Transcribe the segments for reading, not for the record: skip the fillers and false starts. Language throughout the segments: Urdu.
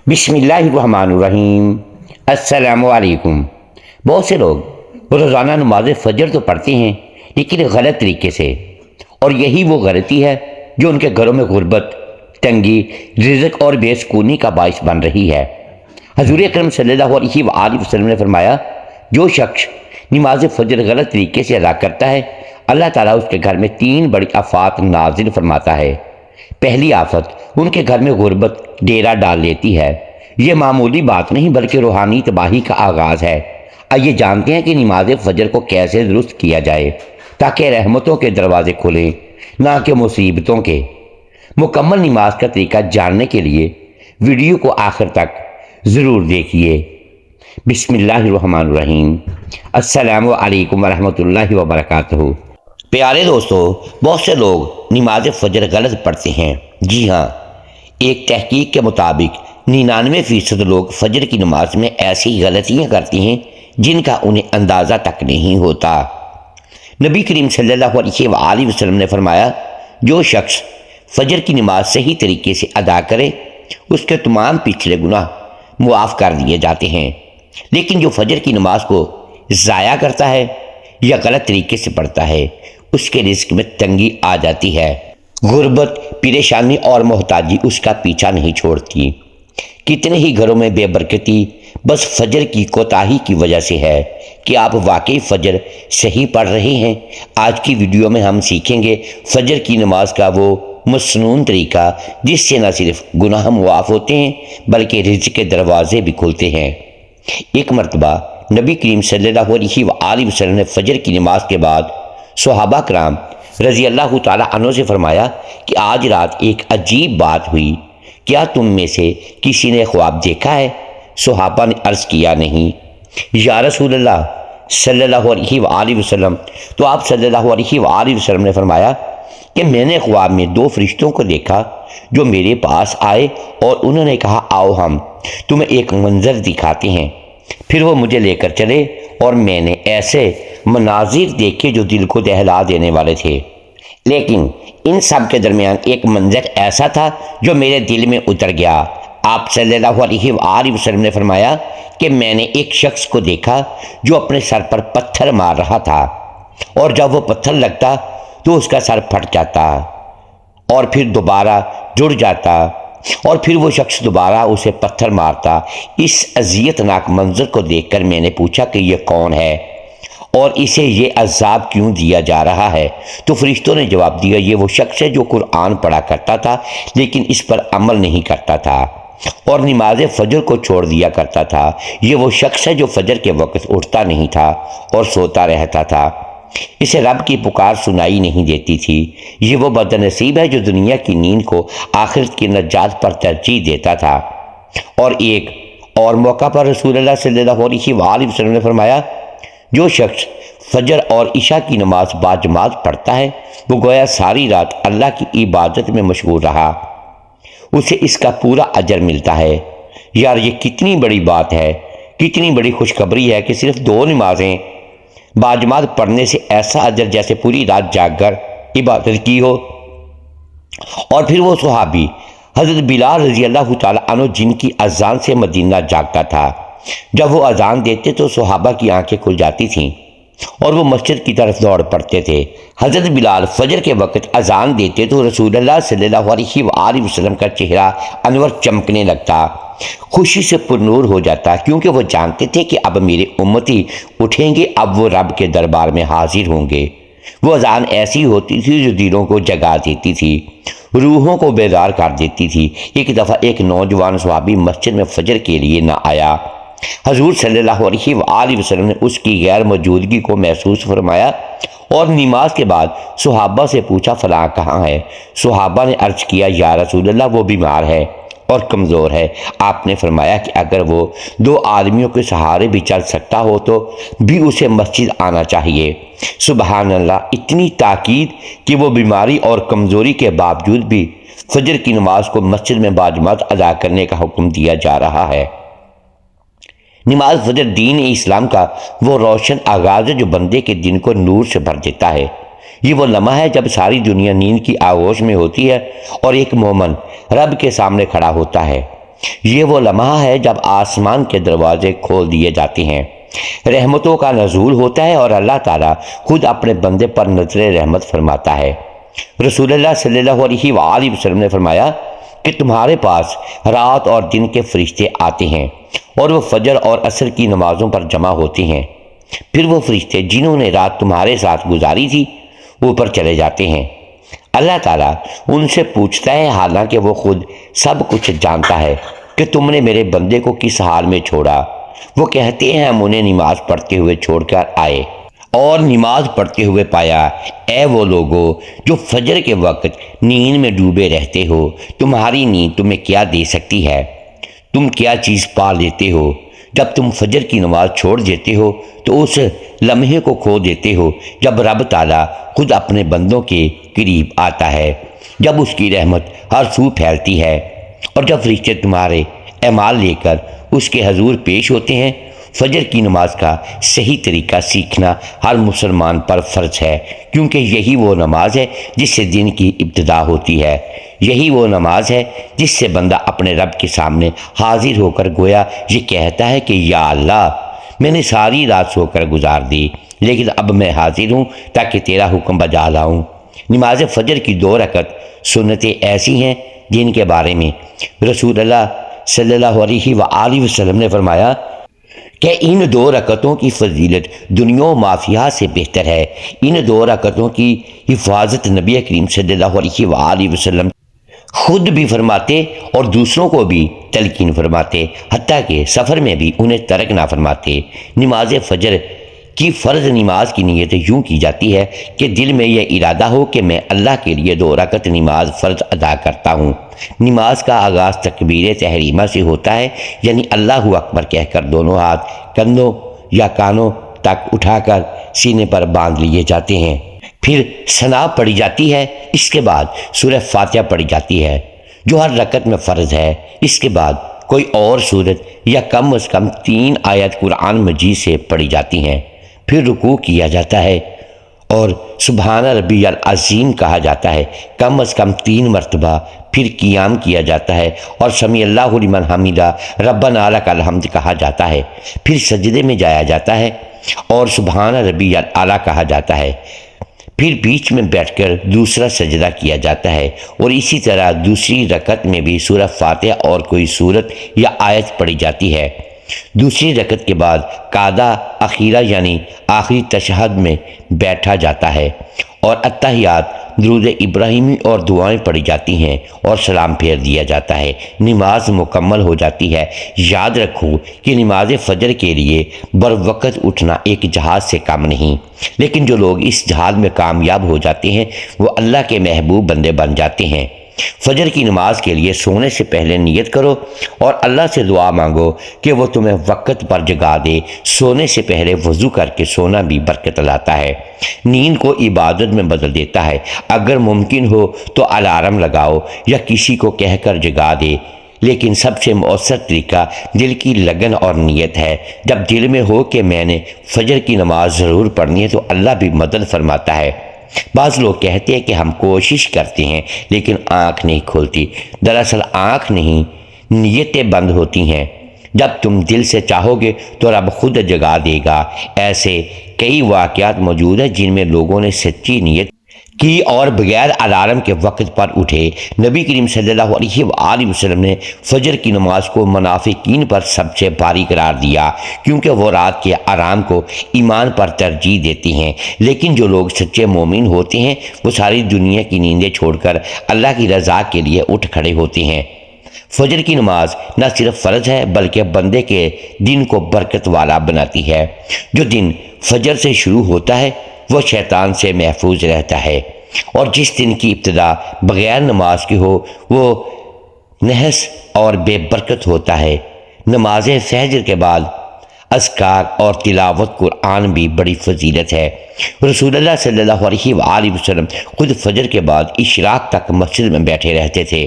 بسم اللہ الرحمن الرحیم۔ السلام علیکم۔ بہت سے لوگ روزانہ نماز فجر تو پڑھتے ہیں لیکن غلط طریقے سے، اور یہی وہ غلطی ہے جو ان کے گھروں میں غربت، تنگی، رزق اور بے سکونی کا باعث بن رہی ہے۔ حضور اکرم صلی اللہ علیہ وآلہ وسلم نے فرمایا، جو شخص نماز فجر غلط طریقے سے ادا کرتا ہے، اللہ تعالیٰ اس کے گھر میں 3 بڑی آفات نازل فرماتا ہے۔ پہلی آفت ان کے گھر میں غربت ڈیرا ڈال لیتی ہے۔ یہ معمولی بات نہیں بلکہ روحانی تباہی کا آغاز ہے۔ آئیے جانتے ہیں کہ نماز فجر کو کیسے درست کیا جائے تاکہ رحمتوں کے دروازے کھلیں، نہ کہ مصیبتوں کے۔ مکمل نماز کا طریقہ جاننے کے لیے ویڈیو کو آخر تک ضرور دیکھیے۔ بسم اللہ الرحمن الرحیم۔ السلام علیکم ورحمۃ اللہ وبرکاتہ۔ پیارے دوستو، بہت سے لوگ نماز فجر غلط پڑھتے ہیں۔ جی ہاں، ایک تحقیق کے مطابق 99% لوگ فجر کی نماز میں ایسی غلطیاں کرتے ہیں جن کا انہیں اندازہ تک نہیں ہوتا۔ نبی کریم صلی اللہ علیہ وآلہ وسلم نے فرمایا، جو شخص فجر کی نماز صحیح طریقے سے ادا کرے اس کے تمام پچھلے گناہ معاف کر دیے جاتے ہیں، لیکن جو فجر کی نماز کو ضائع کرتا ہے یا غلط طریقے سے پڑھتا ہے اس کے رزق میں تنگی آ جاتی ہے۔ غربت، پریشانی اور محتاجی اس کا پیچھا نہیں چھوڑتی۔ کتنے ہی گھروں میں بے برکتی بس فجر کی کوتاہی کی وجہ سے ہے۔ کہ آپ واقعی فجر صحیح پڑھ رہے ہیں؟ آج کی ویڈیو میں ہم سیکھیں گے فجر کی نماز کا وہ مسنون طریقہ جس سے نہ صرف گناہ معاف ہوتے ہیں بلکہ رزق کے دروازے بھی کھلتے ہیں۔ ایک مرتبہ نبی کریم صلی اللہ علیہ وآلہ وسلم نے فجر کی نماز کے بعد صحابہ کرام رضی اللہ تعالیٰ عنہ سے فرمایا کہ آج رات ایک عجیب بات ہوئی، کیا تم میں سے کسی نے خواب دیکھا ہے؟ صحابہ نے عرض کیا، نہیں یا رسول اللہ صلی اللہ علیہ وآلہ وسلم۔ تو آپ صلی اللہ علیہ وآلہ وسلم نے فرمایا کہ میں نے خواب میں 2 فرشتوں کو دیکھا جو میرے پاس آئے اور انہوں نے کہا، آؤ ہم تمہیں ایک منظر دکھاتے ہیں۔ پھر وہ مجھے لے کر چلے اور میں نے ایسے مناظر دیکھے جو دل کو دہلا دینے والے تھے، لیکن ان سب کے درمیان ایک منظر ایسا تھا جو میرے دل میں اتر گیا۔ آپ صلی اللہ علیہ وآلہ وسلم نے فرمایا کہ میں نے ایک شخص کو دیکھا جو اپنے سر پر پتھر مار رہا تھا، اور جب وہ پتھر لگتا تو اس کا سر پھٹ جاتا اور پھر دوبارہ جڑ جاتا، اور پھر وہ شخص دوبارہ اسے پتھر مارتا۔ اس اذیت ناک منظر کو دیکھ کر میں نے پوچھا کہ یہ کون ہے اور اسے یہ عذاب کیوں دیا جا رہا ہے؟ تو فرشتوں نے جواب دیا، یہ وہ شخص ہے جو قرآن پڑھا کرتا تھا لیکن اس پر عمل نہیں کرتا تھا اور نماز فجر کو چھوڑ دیا کرتا تھا۔ یہ وہ شخص ہے جو فجر کے وقت اٹھتا نہیں تھا اور سوتا رہتا تھا، اسے رب کی پکار سنائی نہیں دیتی تھی۔ یہ وہ بد نصیب ہے جو دنیا کی نیند کو آخرت کی نجات پر ترجیح دیتا تھا۔ اور ایک اور موقع پر رسول اللہ صلی اللہ علیہ وآلہ وسلم نے فرمایا، جو شخص فجر اور عشاء کی نماز باجماعت پڑھتا ہے وہ گویا ساری رات اللہ کی عبادت میں مشغول رہا، اسے اس کا پورا اجر ملتا ہے۔ یار یہ کتنی بڑی بات ہے، کتنی بڑی خوشخبری ہے کہ صرف 2 نمازیں باجماعت پڑھنے سے ایسا اجر جیسے پوری رات جاگ کر عبادت کی ہو۔ اور پھر وہ صحابی حضرت بلال رضی اللہ تعالیٰ عنہ جن کی اذان سے مدینہ جاگتا تھا، جب وہ اذان دیتے تو صحابہ کی آنکھیں کھل جاتی تھیں اور وہ مسجد کی طرف دوڑ پڑتے تھے۔ حضرت بلال فجر کے وقت اذان دیتے تو رسول اللہ صلی اللہ علیہ وآلہ وسلم کا چہرہ انور چمکنے لگتا، خوشی سے پرنور ہو جاتا، کیونکہ وہ جانتے تھے کہ اب میرے امتی اٹھیں گے، اب وہ رب کے دربار میں حاضر ہوں گے۔ وہ اذان ایسی ہوتی تھی جو دلوں کو جگا دیتی تھی، روحوں کو بیدار کر دیتی تھی۔ ایک دفعہ ایک نوجوان صحابی مسجد میں فجر کے لیے نہ آیا، حضور صلی اللہ علیہ وآلہ وسلم نے اس کی غیر موجودگی کو محسوس فرمایا اور نماز کے بعد صحابہ سے پوچھا، فلاں کہاں ہے؟ صحابہ نے عرض کیا، یا رسول اللہ وہ بیمار ہے اور کمزور ہے۔ آپ نے فرمایا کہ اگر وہ 2 آدمیوں کے سہارے بھی چل سکتا ہو تو بھی اسے مسجد آنا چاہیے۔ سبحان اللہ، اتنی تاکید کہ وہ بیماری اور کمزوری کے باوجود بھی فجر کی نماز کو مسجد میں باجماعت ادا کرنے کا حکم دیا جا رہا ہے۔ نماز فجر دین اسلام کا وہ روشن آغاز ہے جو بندے کے دن کو نور سے بھر دیتا ہے۔ یہ وہ لمحہ ہے جب ساری دنیا نیند کی آغوش میں ہوتی ہے اور ایک مومن رب کے سامنے کھڑا ہوتا ہے۔ یہ وہ لمحہ ہے جب آسمان کے دروازے کھول دیے جاتے ہیں، رحمتوں کا نزول ہوتا ہے اور اللہ تعالیٰ خود اپنے بندے پر نظر رحمت فرماتا ہے۔ رسول اللہ صلی اللہ علیہ وآلہ وسلم نے فرمایا کہ تمہارے پاس رات اور دن کے فرشتے آتے ہیں اور وہ فجر اور عصر کی نمازوں پر جمع ہوتے ہیں، پھر وہ فرشتے جنہوں نے رات تمہارے ساتھ گزاری تھی اوپر چلے جاتے ہیں۔ اللہ تعالیٰ ان سے پوچھتا ہے، حالانکہ وہ خود سب کچھ جانتا ہے، کہ تم نے میرے بندے کو کس حال میں چھوڑا؟ وہ کہتے ہیں ہم انہیں نماز پڑھتے ہوئے چھوڑ کر آئے اور نماز پڑھتے ہوئے پایا۔ اے وہ لوگو جو فجر کے وقت نیند میں ڈوبے رہتے ہو، تمہاری نیند تمہیں کیا دے سکتی ہے؟ تم کیا چیز پا لیتے ہو؟ جب تم فجر کی نماز چھوڑ دیتے ہو تو اس لمحے کو کھو دیتے ہو جب رب تعالیٰ خود اپنے بندوں کے قریب آتا ہے، جب اس کی رحمت ہر سو پھیلتی ہے، اور جب فرشتے تمہارے اعمال لے کر اس کے حضور پیش ہوتے ہیں۔ فجر کی نماز کا صحیح طریقہ سیکھنا ہر مسلمان پر فرض ہے، کیونکہ یہی وہ نماز ہے جس سے دن کی ابتدا ہوتی ہے، یہی وہ نماز ہے جس سے بندہ اپنے رب کے سامنے حاضر ہو کر گویا یہ کہتا ہے کہ یا اللہ، میں نے ساری رات سو کر گزار دی، لیکن اب میں حاضر ہوں تاکہ تیرا حکم بجا لاؤں۔ نماز فجر کی 2 رکعت سنتیں ایسی ہیں جن کے بارے میں رسول اللہ صلی اللہ علیہ وآلہ وسلم نے فرمایا کہ ان 2 رکعتوں کی فضیلت دنیا و مافیہ سے بہتر ہے۔ ان 2 رکعتوں کی حفاظت نبی کریم صلی اللہ علیہ وآلہ وسلم خود بھی فرماتے اور دوسروں کو بھی تلقین فرماتے، حتیٰ کہ سفر میں بھی انہیں ترک نہ فرماتے۔ نماز فجر کی فرض نماز کی نیت یوں کی جاتی ہے کہ دل میں یہ ارادہ ہو کہ میں اللہ کے لیے 2 رکعت نماز فرض ادا کرتا ہوں۔ نماز کا آغاز تکبیر تحریمہ سے ہوتا ہے، یعنی اللہ اکبر کہہ کر دونوں ہاتھ کندھوں یا کانوں تک اٹھا کر سینے پر باندھ لیے جاتے ہیں، پھر ثنا پڑھی جاتی ہے، اس کے بعد سورہ فاتحہ پڑھی جاتی ہے جو ہر رکعت میں فرض ہے۔ اس کے بعد کوئی اور سورت یا کم از کم 3 آیت قرآن مجید سے پڑھی جاتی ہیں، پھر رکوع کیا جاتا ہے اور سبحان ربی العظیم کہا جاتا ہے کم از کم 3 مرتبہ، پھر قیام کیا جاتا ہے اور سمیع اللہ لمن حمیدہ ربنا لک الحمد کہا جاتا ہے، پھر سجدے میں جایا جاتا ہے اور سبحان ربی الاعلیٰ کہا جاتا ہے، پھر بیچ میں بیٹھ کر دوسرا سجدہ کیا جاتا ہے، اور اسی طرح دوسری رکعت میں بھی سورہ فاتحہ اور کوئی سورت یا آیت پڑھی جاتی ہے۔ دوسری رکعت کے بعد قعدہ اخیرہ یعنی آخری تشہد میں بیٹھا جاتا ہے اور اتحیات، درود ابراہیمی اور دعائیں پڑھی جاتی ہیں اور سلام پھیر دیا جاتا ہے۔ نماز مکمل ہو جاتی ہے۔ یاد رکھو کہ نماز فجر کے لیے بروقت اٹھنا ایک جہاد سے کم نہیں، لیکن جو لوگ اس جہاد میں کامیاب ہو جاتے ہیں وہ اللہ کے محبوب بندے بن جاتے ہیں۔ فجر کی نماز کے لیے سونے سے پہلے نیت کرو اور اللہ سے دعا مانگو کہ وہ تمہیں وقت پر جگا دے۔ سونے سے پہلے وضو کر کے سونا بھی برکت لاتا ہے، نیند کو عبادت میں بدل دیتا ہے۔ اگر ممکن ہو تو الارم لگاؤ یا کسی کو کہہ کر جگا دے، لیکن سب سے مؤثر طریقہ دل کی لگن اور نیت ہے۔ جب دل میں ہو کہ میں نے فجر کی نماز ضرور پڑھنی ہے تو اللہ بھی مدد فرماتا ہے۔ بعض لوگ کہتے ہیں کہ ہم کوشش کرتے ہیں لیکن آنکھ نہیں کھولتی۔ دراصل آنکھ نہیں، نیتیں بند ہوتی ہیں۔ جب تم دل سے چاہو گے تو رب خود جگا دے گا۔ ایسے کئی واقعات موجود ہیں جن میں لوگوں نے سچی نیت کی اور بغیر الارم کے وقت پر اٹھے۔ نبی کریم صلی اللہ علیہ وآلہ وسلم نے فجر کی نماز کو منافقین پر سب سے بھاری قرار دیا، کیونکہ وہ رات کے آرام کو ایمان پر ترجیح دیتے ہیں، لیکن جو لوگ سچے مومن ہوتے ہیں وہ ساری دنیا کی نیندیں چھوڑ کر اللہ کی رضا کے لیے اٹھ کھڑے ہوتے ہیں۔ فجر کی نماز نہ صرف فرض ہے بلکہ بندے کے دن کو برکت والا بناتی ہے۔ جو دن فجر سے شروع ہوتا ہے وہ شیطان سے محفوظ رہتا ہے، اور جس دن کی ابتدا بغیر نماز کی ہو وہ نحس اور بے برکت ہوتا ہے۔ نماز فجر کے بعد اذکار اور تلاوت قرآن بھی بڑی فضیلت ہے۔ رسول اللہ صلی اللہ علیہ وآلہ وسلم خود فجر کے بعد اشراق تک مسجد میں بیٹھے رہتے تھے۔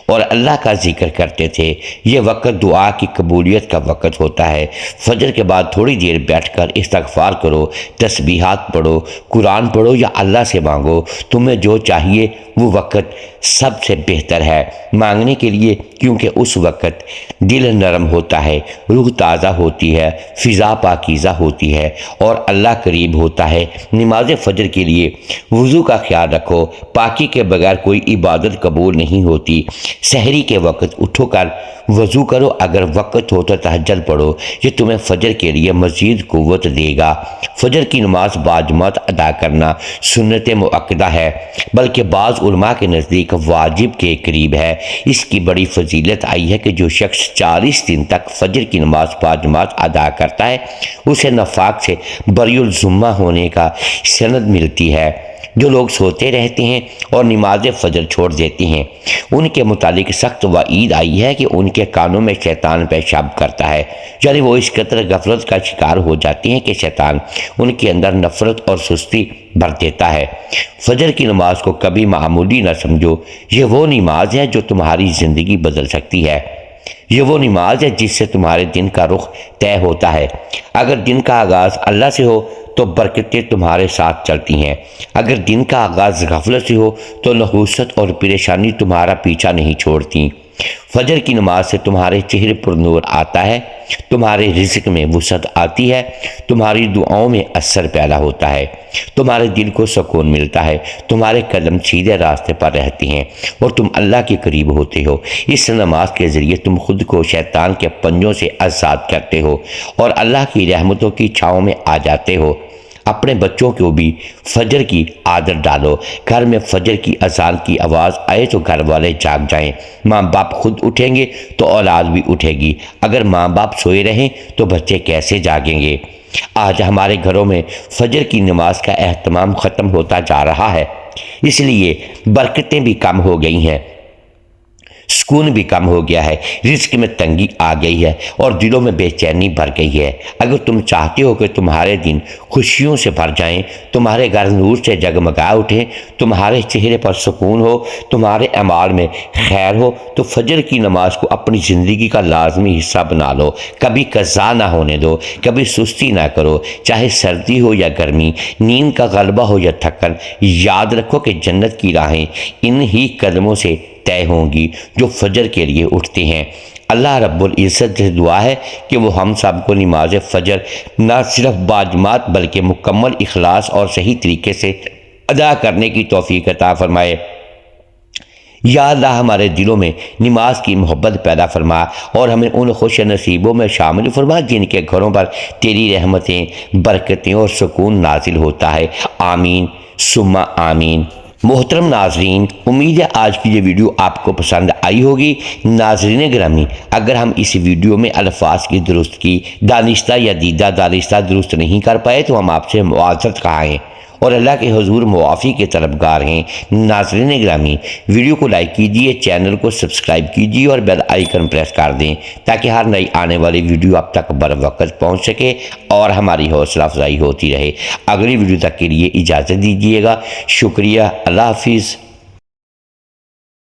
اور اللہ کا ذکر کرتے تھے۔ یہ وقت دعا کی قبولیت کا وقت ہوتا ہے۔ فجر کے بعد تھوڑی دیر بیٹھ کر استغفار کرو، تسبیحات پڑھو، قرآن پڑھو یا اللہ سے مانگو۔ تمہیں جو چاہیے وہ وقت سب سے بہتر ہے مانگنے کے لیے، کیونکہ اس وقت دل نرم ہوتا ہے، روح تازہ ہوتی ہے، فضا پاکیزہ ہوتی ہے اور اللہ قریب ہوتا ہے۔ نماز فجر کے لیے وضو کا خیال رکھو، پاکی کے بغیر کوئی عبادت قبول نہیں ہوتی۔ سحری کے وقت اٹھو کر وضو کرو، اگر وقت ہو تو تہجد پڑھو، یہ تمہیں فجر کے لیے مزید قوت دے گا۔ فجر کی نماز باجماعت ادا کرنا سنت مؤکدہ ہے، بلکہ بعض علماء کے نزدیک واجب کے قریب ہے۔ اس کی بڑی فضیلت آئی ہے کہ جو شخص 40 دن تک فجر کی نماز باجماعت ادا کرتا ہے اسے نفاق سے بری الذمہ ہونے کا سند ملتی ہے۔ جو لوگ سوتے رہتے ہیں اور نماز فجر چھوڑ دیتے ہیں ان کے متعلق سخت وعید آئی ہے کہ ان کے کانوں میں شیطان پیشاب کرتا ہے، یعنی وہ اس قدر غفلت کا شکار ہو جاتے ہیں کہ شیطان ان کے اندر نفرت اور سستی بھر دیتا ہے۔ فجر کی نماز کو کبھی معمولی نہ سمجھو، یہ وہ نماز ہے جو تمہاری زندگی بدل سکتی ہے۔ یہ وہ نماز ہے جس سے تمہارے دن کا رخ طے ہوتا ہے۔ اگر دن کا آغاز اللہ سے ہو تو برکتیں تمہارے ساتھ چلتی ہیں، اگر دن کا آغاز غفلت سے ہو تو نحوست اور پریشانی تمہارا پیچھا نہیں چھوڑتی۔ فجر کی نماز سے تمہارے چہرے پر نور آتا ہے، تمہارے رزق میں وسعت آتی ہے، تمہاری دعاؤں میں اثر پیدا ہوتا ہے، تمہارے دل کو سکون ملتا ہے، تمہارے قدم سیدھے راستے پر رہتے ہیں اور تم اللہ کے قریب ہوتے ہو۔ اس نماز کے ذریعے تم خود کو شیطان کے پنجوں سے آزاد کرتے ہو اور اللہ کی رحمتوں کی چھاؤں میں آ جاتے ہو۔ اپنے بچوں کو بھی فجر کی عادت ڈالو، گھر میں فجر کی اذان کی آواز آئے تو گھر والے جاگ جائیں۔ ماں باپ خود اٹھیں گے تو اولاد بھی اٹھے گی، اگر ماں باپ سوئے رہیں تو بچے کیسے جاگیں گے؟ آج ہمارے گھروں میں فجر کی نماز کا اہتمام ختم ہوتا جا رہا ہے، اس لیے برکتیں بھی کم ہو گئی ہیں، سکون بھی کم ہو گیا ہے، رزق میں تنگی آ گئی ہے اور دلوں میں بے چینی بھر گئی ہے۔ اگر تم چاہتے ہو کہ تمہارے دن خوشیوں سے بھر جائیں، تمہارے گھر نور سے جگمگا اٹھیں، تمہارے چہرے پر سکون ہو، تمہارے اعمال میں خیر ہو، تو فجر کی نماز کو اپنی زندگی کا لازمی حصہ بنا لو۔ کبھی قضا نہ ہونے دو، کبھی سستی نہ کرو، چاہے سردی ہو یا گرمی، نیند کا غلبہ ہو یا تھکن۔ یاد رکھو کہ جنت کی راہیں انہی قدموں سے طے ہوں گی جو فجر کے لیے اٹھتے ہیں۔ اللہ رب العزت سے دعا ہے کہ وہ ہم سب کو نماز فجر نہ صرف باجماعت بلکہ مکمل اخلاص اور صحیح طریقے سے ادا کرنے کی توفیق عطا فرمائے۔ یا اللہ ہمارے دلوں میں نماز کی محبت پیدا فرما اور ہمیں ان خوش نصیبوں میں شامل فرما جن کے گھروں پر تیری رحمتیں، برکتیں اور سکون نازل ہوتا ہے۔ آمین ثم آمین۔ محترم ناظرین، امید ہے آج کی یہ ویڈیو آپ کو پسند آئی ہوگی۔ ناظرین گرامی، اگر ہم اس ویڈیو میں الفاظ کی درستگی دانستہ یا دیدہ دانستہ درست نہیں کر پائے تو ہم آپ سے معذرت خواہیں اور اللہ کے حضور معافی کے طلبگار ہیں۔ ناظرین گرامی، ویڈیو کو لائک کیجیے، چینل کو سبسکرائب کیجیے اور بیل آئیکن پریس کر دیں تاکہ ہر نئی آنے والی ویڈیو آپ تک بر وقت پہنچ سکے اور ہماری حوصلہ افزائی ہوتی رہے۔ اگلی ویڈیو تک کے لیے اجازت دیجیے گا۔ شکریہ، اللہ حافظ۔